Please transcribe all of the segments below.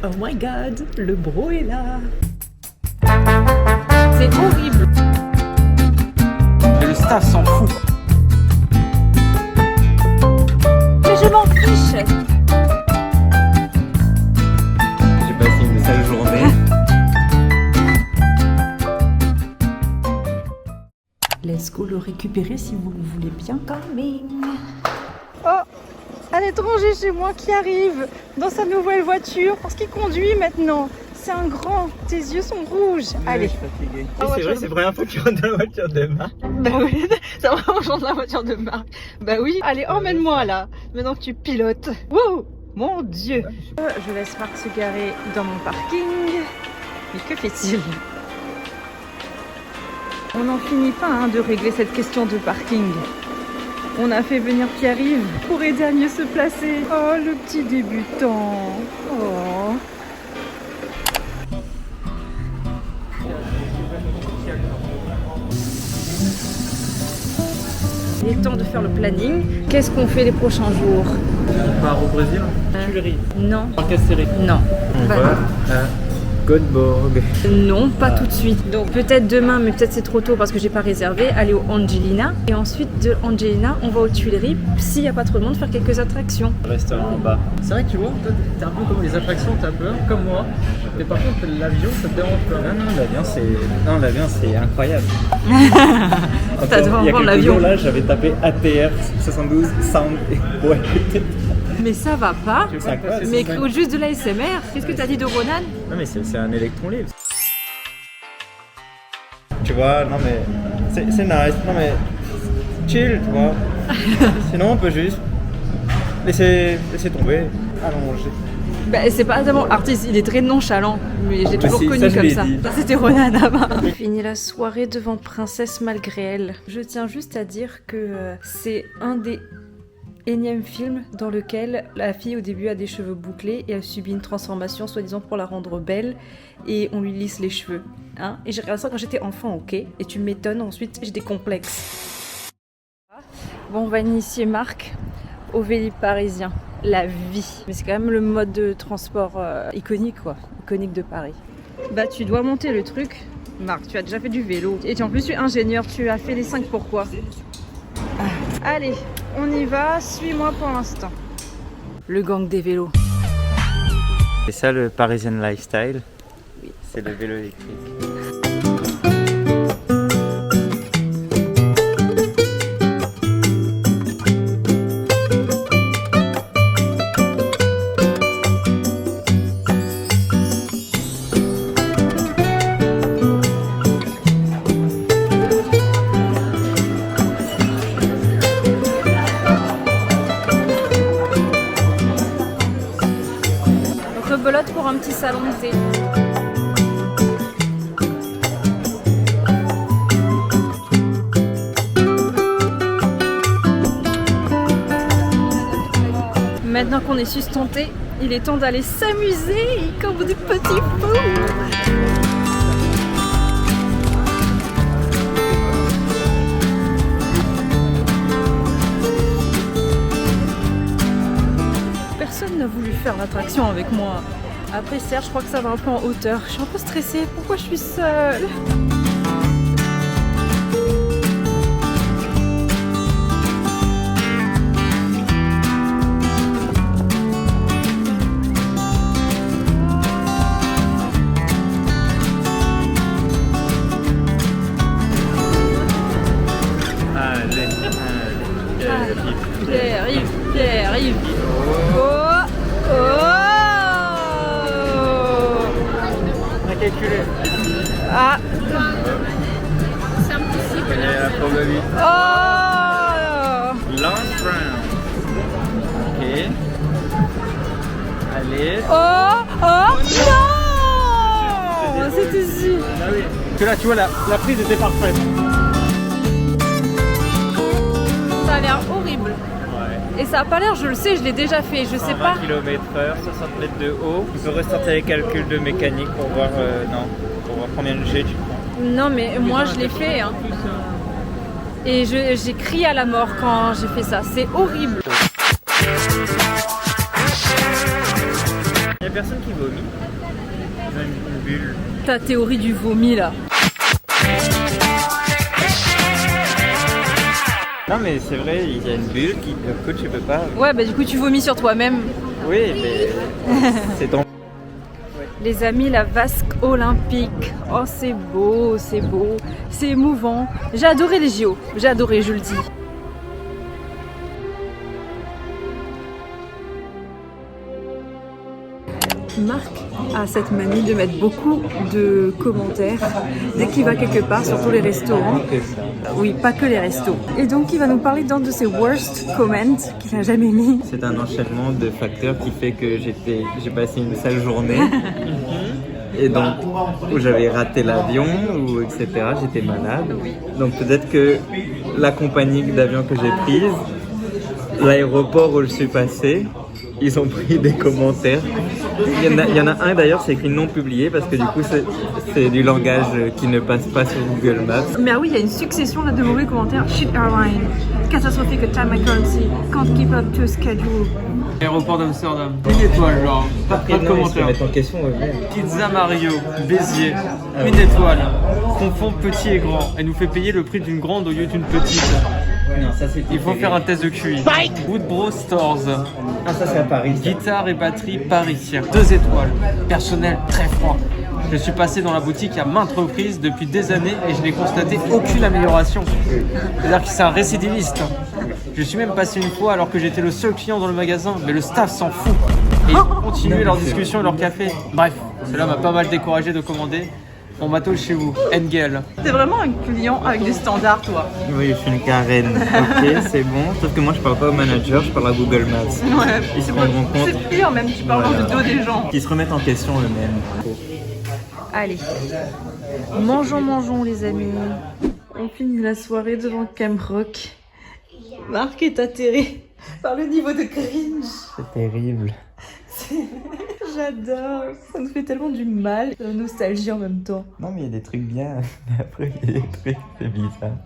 Oh my god, le bro est là. C'est horrible. Et le staff s'en fout. Mais je m'en fiche. J'ai passé une sale journée. Let's go le récupérer si vous le voulez bien quand même. Oh, un étranger chez moi qui arrive dans sa nouvelle voiture parce qu'il conduit maintenant. C'est un grand, tes yeux sont rouges. Allez. Je suis fatigué. Ah, C'est vrai, c'est la première fois que tu rentres dans la voiture de marque. Bah oui, ça vraiment change la voiture de marque. Bah oui, allez, emmène-moi là, maintenant que tu pilotes. Wow, mon Dieu. Je laisse Marc se garer dans mon parking. Mais que fait-il? On n'en finit pas hein, de régler cette question de parking. On a fait venir Pierre-Yves pour aider à mieux se placer. Oh, le petit débutant. Oh. Il est temps de faire le planning. Qu'est-ce qu'on fait les prochains jours? On part au Brésil. Tuileries. Non. Orchestrerie. Non. On Bah, va à Göteborg. non, pas tout de suite. Donc peut-être demain, mais peut-être c'est trop tôt parce que j'ai pas réservé. Aller au Angelina. Et ensuite de Angelina, on va aux Tuileries. S'il n'y a pas trop de monde, faire quelques attractions. Restaurant en bas. C'est vrai que tu vois, toi t'es un peu comme les attractions, t'as peur, comme moi. Mais par contre, l'avion, ça te dérange pas. Non, l'avion c'est incroyable. T'as devant Il y a prendre quelques l'avion. jours là, j'avais tapé ATR 72 Sound. Ouais. Mais ça va pas. C'est incroyable, Mais c'est écoute juste de l'ASMR. Qu'est-ce que t'as dit de Ronan? Non mais c'est un électron libre. Tu vois, non mais c'est nice, non mais chill, tu vois. Sinon on peut juste laisser tomber, allonger. Bah, c'est pas tellement artiste, il est très nonchalant, mais j'ai toujours si, connu ça, je comme l'ai ça. dit. Ça, c'était Ronan avant. J'ai fini la soirée devant Princesse malgré elle. Je tiens juste à dire que c'est un des énièmes films dans lequel la fille au début a des cheveux bouclés et elle subit une transformation soi-disant pour la rendre belle et on lui lisse les cheveux. Hein, et j'ai regardé ça quand j'étais enfant, ok? Et tu m'étonnes, ensuite j'ai des complexes. Bon, on va initier Marc au Vélib parisien. La vie. Mais c'est quand même le mode de transport iconique, quoi. Iconique de Paris. Bah, tu dois monter le truc. Marc, tu as déjà fait du vélo. Et en plus, tu es ingénieur. Tu as fait les 5 pourquoi. Allez, on y va. Suis-moi pour l'instant. Le gang des vélos. C'est ça le Parisian lifestyle. Oui. C'est le vélo électrique. Rebelote pour un petit salon de thé. Maintenant qu'on est sustenté, il est temps d'aller s'amuser comme des petits fous. Personne n'a voulu faire l'attraction avec moi. Après Serge, je crois que ça va un peu en hauteur. Je suis un peu stressée. Pourquoi je suis seule? Allez. Pierre-Yves, Pierre-Yves. Oh, oh. On a calculé. Ah. Quelle est la probabilité? Oh. Last round. Ok. Allez. Oh, oh, non. C'est ici. Ah oui. Que là, tu vois, la prise était parfaite. Ça a l'air horrible. Ouais. Et ça a pas l'air, je le sais, je l'ai déjà fait. Je sais pas. 120 km/h, 60 mètres de haut. Tu peux ressortir les calculs de mécanique pour voir, pour voir combien de G tu prends. Non, mais moi je l'ai fait. Hein. Et j'ai crié à la mort quand j'ai fait ça. C'est horrible. Il y a personnes qui vomit. Ils ont une bulle. Ta théorie du vomi là. Non mais c'est vrai, il y a une bulle qui du coup tu peux pas. Ouais, bah du coup tu vomis sur toi-même. Oui, mais c'est ton. Les amis, la vasque olympique. Oh, c'est beau, c'est émouvant. J'ai adoré les JO, j'ai adoré, je le dis. Marc a cette manie de mettre beaucoup de commentaires dès qu'il va quelque part, surtout les restaurants. Oui, pas que les restos. Et donc il va nous parler d'un de ses worst comments qu'il n'a jamais mis. C'est un enchaînement de facteurs qui fait que j'ai passé une sale journée. Et donc, où j'avais raté l'avion, ou etc. J'étais malade. Donc peut-être que la compagnie d'avion que j'ai prise, l'aéroport où je suis passé, ils ont pris des commentaires. Il y en a un d'ailleurs, c'est écrit non publié parce que du coup c'est du langage qui ne passe pas sur Google Maps. Mais ah oui, il y a une succession là de mauvais commentaires. Shit airline, catastrophique time accuracy, can't keep up to schedule. Aéroport d'Amsterdam. Une étoile, genre. Pas de commentaire. Mettre en question Pizza Mario, Béziers, une étoile. Confond petit et grand. Elle nous fait payer le prix d'une grande au lieu d'une petite. Non, ça c'est. Il faut faire un test de QI. Woodbro Stores. Ah, ça c'est à Paris. Guitare et batterie Paris. 2 étoiles. Personnel très froid. Je suis passé dans la boutique à maintes reprises depuis des années et je n'ai constaté aucune amélioration. C'est-à-dire que c'est un récidiviste. Je suis même passé une fois alors que j'étais le seul client dans le magasin, mais le staff s'en fout. Et ils ont continué leur discussion et leur café. Bref, cela m'a pas mal découragé de commander. On matos chez vous, Engel. T'es vraiment un client avec des standards, toi. Oui, je suis une Karen. Ok, c'est bon. Sauf que moi, je parle pas au manager, je parle à Google Maps. Ouais. Ils se rendront compte. C'est pire même, tu parles dans le dos des gens. Qui se remettent en question eux-mêmes. Allez, mangeons les amis. On finit la soirée devant Camrock. Marc est atterré par le niveau de cringe. C'est terrible. J'adore, ça nous fait tellement du mal, de la nostalgie en même temps. Non, mais il y a des trucs bien. Mais après, il y a des trucs, c'est bizarre.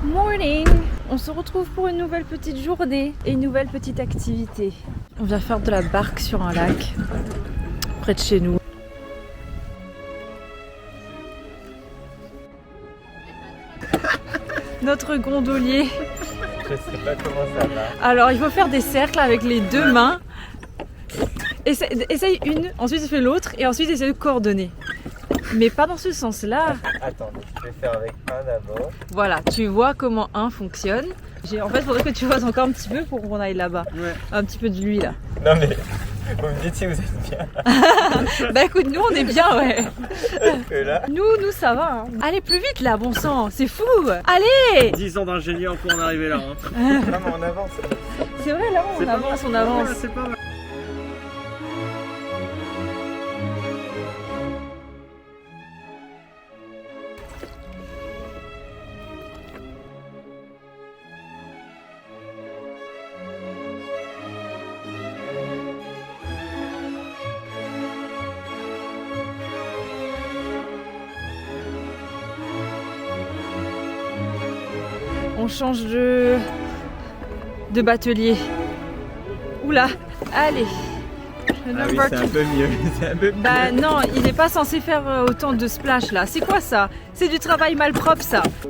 Morning. On se retrouve pour une nouvelle petite journée et une nouvelle petite activité. On vient faire de la barque sur un lac, près de chez nous. Notre gondolier. Je sais pas comment ça va. Alors il faut faire des cercles avec les deux mains. Essaye une, ensuite fais l'autre et ensuite essaye de coordonner. Mais pas dans ce sens-là. Attends, je vais faire avec un d'abord. Voilà, tu vois comment un fonctionne. En fait, il faudrait que tu fasses encore un petit peu pour qu'on aille là-bas. Ouais. Un petit peu de lui là. Non mais, vous me dites si vous êtes bien. Bah écoute, nous on est bien, ouais. Que là. Nous ça va. Hein. Allez plus vite là, bon sang, c'est fou. Allez. 10 ans d'ingénieur pour en arriver là. Hein. Non mais on avance. C'est vrai, là on avance. Ouais, c'est pas mal. On change de batelier. Oula, allez. Ah oui, c'est un peu mieux. C'est un peu mieux. Bah non, il n'est pas censé faire autant de splash là. C'est quoi ça? C'est du travail malpropre ça. J'ai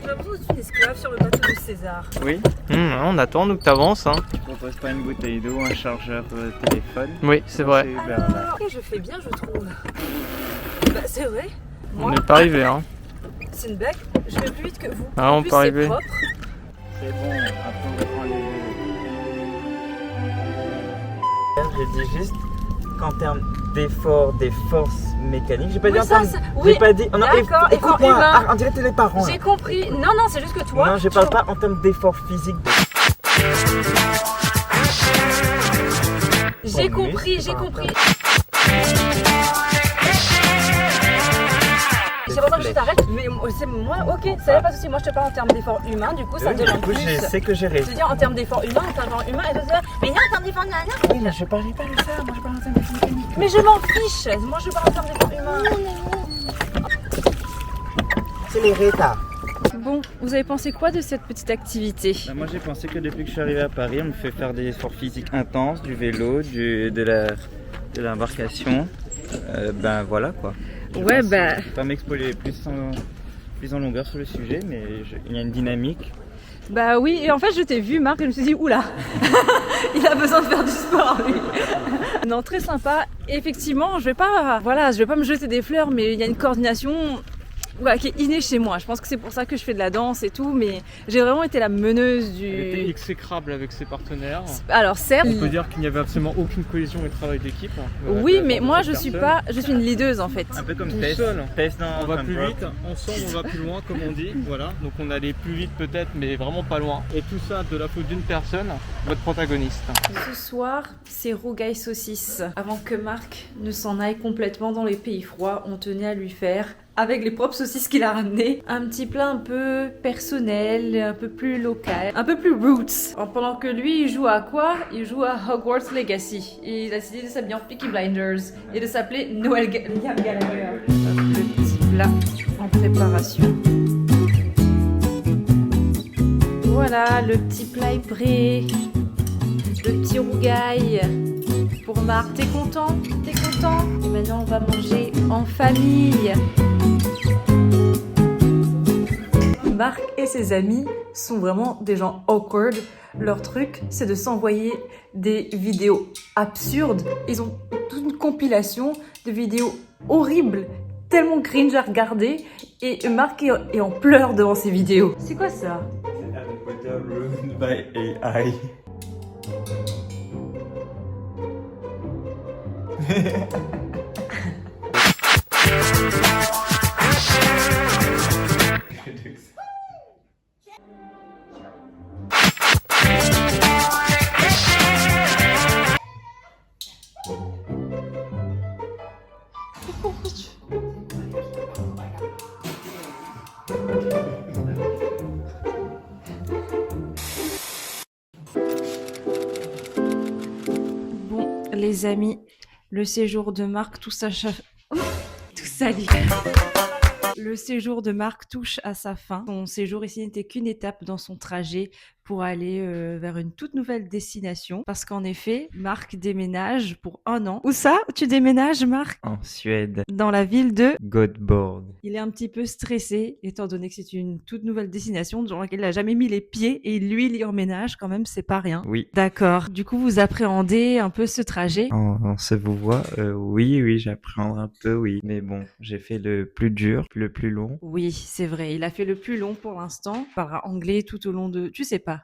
l'impression que tu es une esclave sur le bateau de César. Oui. On attend, nous que t'avances. Hein. Tu proposes pas une bouteille d'eau, un chargeur téléphone? Oui, c'est vrai. Ok, je fais bien, je trouve. Bah, c'est vrai. On n'est pas arrivé. Hein. C'est une blague. Je vais plus vite que vous. Ah, on peut arriver. C'est propre. C'est bon, après on reprend les... J'ai dit juste qu'en termes d'effort, des forces mécaniques, j'ai pas dit en termes... Oui, j'ai pas dit... Non, d'accord, écoute-moi, on dirait que t'es les parents. J'ai compris. Non, c'est juste que toi... Non, je parle pas en termes d'effort physique. J'ai compris. C'est pas moi que je t'arrête, mais c'est moi, ok, ça va pas de soucis. Moi je te parle en termes d'effort humain, du coup ça te demande plus. Je sais que j'ai Je réussi. te dis en termes d'effort humain, et toi tu dis, mais non, en termes d'effort humain. Oui, là je parlais pas de ça, moi je parle en termes d'effort mécanique. Mais je m'en fiche, moi je parle en termes d'effort humain. C'est les retards. Bon, vous avez pensé quoi de cette petite activité? Bah, moi j'ai pensé que depuis que je suis arrivé à Paris, on me fait faire des efforts physiques intenses, du vélo, de l'embarcation. Ben voilà quoi. Ouais, Je bah... vais pas m'exposer plus en longueur sur le sujet, mais il y a une dynamique. Bah oui, et en fait je t'ai vu Marc et je me suis dit oula, il a besoin de faire du sport lui. Non, très sympa. Effectivement, je vais pas me jeter des fleurs, mais il y a une coordination qui est innée chez moi. Je pense que c'est pour ça que je fais de la danse et tout, mais j'ai vraiment été la meneuse du... Elle était exécrable avec ses partenaires. Alors certes... On peut dire qu'il n'y avait absolument aucune cohésion et travail d'équipe. Oui, mais moi je suis une leaduse en fait. Un peu comme Tout Tess. seul. Tess dans On va Camp plus Rock. vite, ensemble on va plus loin comme on dit, voilà. Donc on allait plus vite peut-être, mais vraiment pas loin. Et tout ça de la faute d'une personne, votre protagoniste. Ce soir, c'est rougail saucisse. Avant que Marc ne s'en aille complètement dans les pays froids, on tenait à lui faire, avec les propres saucisses qu'il a ramenées, un petit plat un peu personnel, un peu plus local, un peu plus roots. Pendant que lui, il joue à quoi? Il joue à Hogwarts Legacy. Et il a décidé de s'habiller en Peaky Blinders et de s'appeler Liam Gallagher. Le petit plat en préparation. Voilà, le petit plat est prêt. Le petit rougail. Pour Marc, t'es content? T'es content? Et maintenant, on va manger en famille. Marc et ses amis sont vraiment des gens awkward. Leur truc, c'est de s'envoyer des vidéos absurdes. Ils ont toute une compilation de vidéos horribles, tellement cringe à regarder. Et Marc est en pleurs devant ces vidéos. C'est quoi ça? C'est Harry Potter ruined by AI. Bon, les amis, le séjour de Marc tout s'achève. Oh, tout sali. Le séjour de Marc touche à sa fin. Son séjour ici n'était qu'une étape dans son trajet pour aller vers une toute nouvelle destination. Parce qu'en effet, Marc déménage pour 1 an. Où ça? Tu déménages, Marc? En Suède. Dans la ville de... Göteborg. Il est un petit peu stressé, étant donné que c'est une toute nouvelle destination dans laquelle il n'a jamais mis les pieds. Et lui, il y emménage quand même, c'est pas rien. Oui. D'accord. Du coup, vous appréhendez un peu ce trajet? On se vous voit oui, j'appréhende un peu, oui. Mais bon, j'ai fait le plus dur, le plus long. Oui, c'est vrai. Il a fait le plus long pour l'instant. Il parlera anglais tout au long de... Tu sais pas.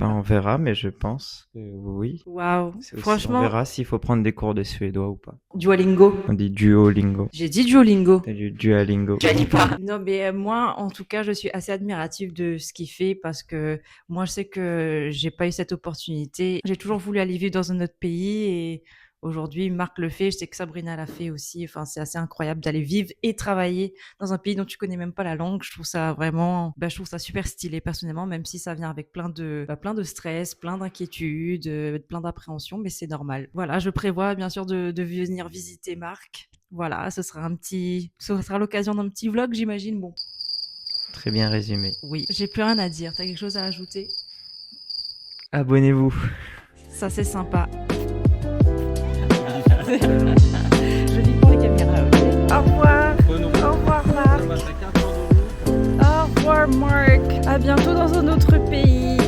On verra, mais je pense que oui. Waouh. On Franchement, verra s'il faut prendre des cours de suédois ou pas. Duolingo. On dit Duolingo. J'ai dit Duolingo. C'est du Duolingo. Je dis pas. Non, mais moi, en tout cas, je suis assez admirative de ce qu'il fait parce que moi, je sais que j'ai pas eu cette opportunité. J'ai toujours voulu aller vivre dans un autre pays et aujourd'hui, Marc le fait. Je sais que Sabrina l'a fait aussi. Enfin, c'est assez incroyable d'aller vivre et travailler dans un pays dont tu connais même pas la langue. Je trouve ça vraiment, je trouve ça super stylé personnellement, même si ça vient avec plein de stress, plein d'inquiétudes, plein d'appréhension, mais c'est normal. Voilà, je prévois bien sûr de venir visiter Marc. Voilà, ce sera l'occasion d'un petit vlog, j'imagine. Bon. Très bien résumé. Oui, j'ai plus rien à dire. T'as quelque chose à ajouter? Abonnez-vous. Ça, c'est sympa. Je vis pour les caméras, ok? Au revoir. Au revoir, Marc. Au revoir, Marc. À bientôt dans un autre pays.